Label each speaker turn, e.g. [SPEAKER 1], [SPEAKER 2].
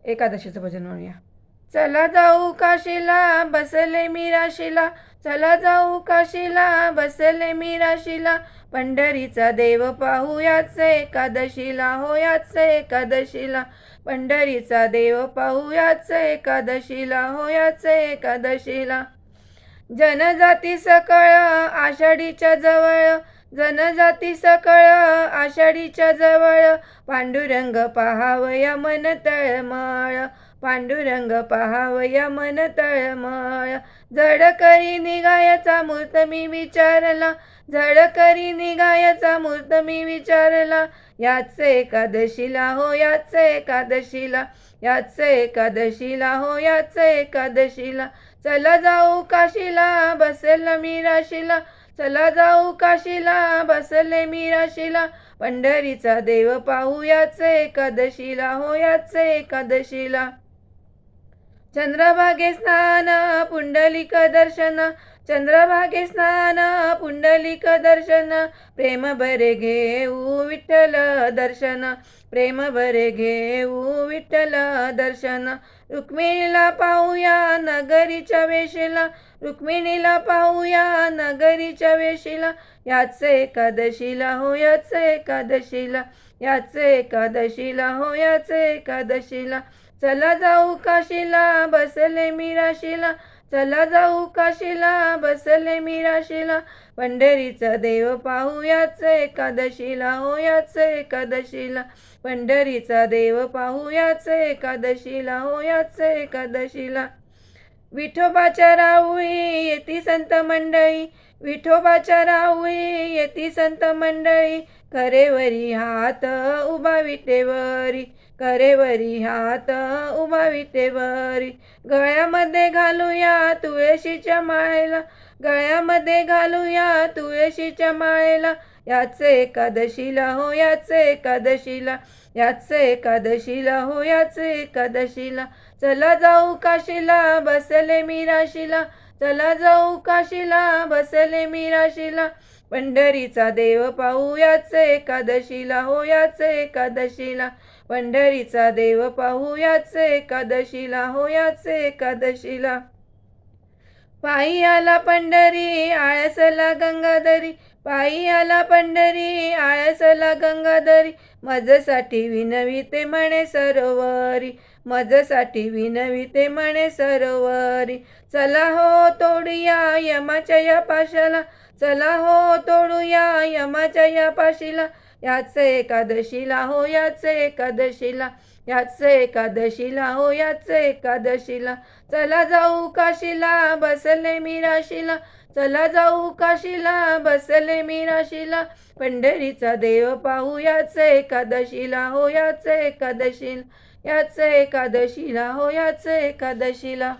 [SPEAKER 1] एकादशीचं भजन म्हणूया. चला जाऊ काशीला बसले मी राशीला, चला जाऊ काशीला बसले मी राशीला, पंढरीचा देव पाहूयाच एकादशीला, होयाच एकादशीला, पंढरीचा देव पाहूयाच एकादशीला, होयाच एकादशीला. जनजाती सकळ आषाढीच्या जवळ, जनजाती सकळ आषाढीच्या जवळ, पांडुरंग पाहावया मन तळमळ, पांडुरंग पाहावया मन तळमळ. जड करी निघायचा मूर्त मी विचारला, जड करी निघायचा मूर्त मी विचारला, याच एकादशीला हो याच एकादशीला, याच एकादशीला हो याच एकादशीला. चला जाऊ काशीला बसले मी राशीला, चला जाऊ काशीला बसले मी राशीला, पंढरीचा देव पाहूयाच एकादशीला, हो याच एकादशीला. चंद्रभागे स्नान पुंडलिक दर्शन, चंद्रभागे स्नान पुंडलिक दर्शन, प्रेम भरे घेऊ विठ्ठल दर्शन, प्रेम भरे घेऊ विठ्ठल दर्शन. रुक्मिणीला पाहूया नगरीच्या वेशीला, रुक्मिणीला पाहूया नगरीच्या वेशीला, याच एकादशीला हो याच एकादशीला, याच एकादशीला हो याच एकादशीला. चला जाऊ काशीला बसले मी राशीला, चला जाऊ काशीला बसले मी राशीला, पंढरीचा देव पाहूयाच एकादशीला, हो याच एकादशीला, पंढरीचा देव पाहूयाच एकादशीला, हो याच एकादशीला. विठोबाच्या राऊळी येती संत मंडळी, विठोबाच्या राऊळी येती संत मंडळी, करेवरी हात उभा विटेवरी, करेवरी हात उभा विटेवरी. गळ्यामध्ये घालूया तुळशीच्या माळेला, गळ्यामध्ये घालूया तुळशीच्या माळेला, याच एकादशीला हो याच एकादशीला, याच एकादशीला हो याच एकादशीला. चला जाऊ काशीला बसले मी राशीला, चला जाऊ काशीला बसले मी राशीला, पंढरीचा देव पाहूयाच एकादशीला, हो याच एकादशीला, पंढरीचा देव पाहूयाच एकादशीला, हो याच एकादशीला. पायी आला पंढरी आळसला गंगाधरी, पायी आला पंढरी आळसला गंगाधरी, माझ्यासाठी विनविते म्हणे सरोवरी, माझ्यासाठी विनविते म्हणे सरोवरी. चला हो तोडूया यमाच्या या पाशाला, चला हो तोडूया यमाच्या या पाशीला, याच एकादशीला हो याच एकादशीला, याच एकादशीला हो याच एकादशीला. चला जाऊ काशीला बसले मी राशीला, चला जाऊ काशीला बसले मी राशीला, पंढरीचा देव पाहू याच एकादशीला, हो याच एकादशीला, याच एकादशीला, हो याच एकादशीला.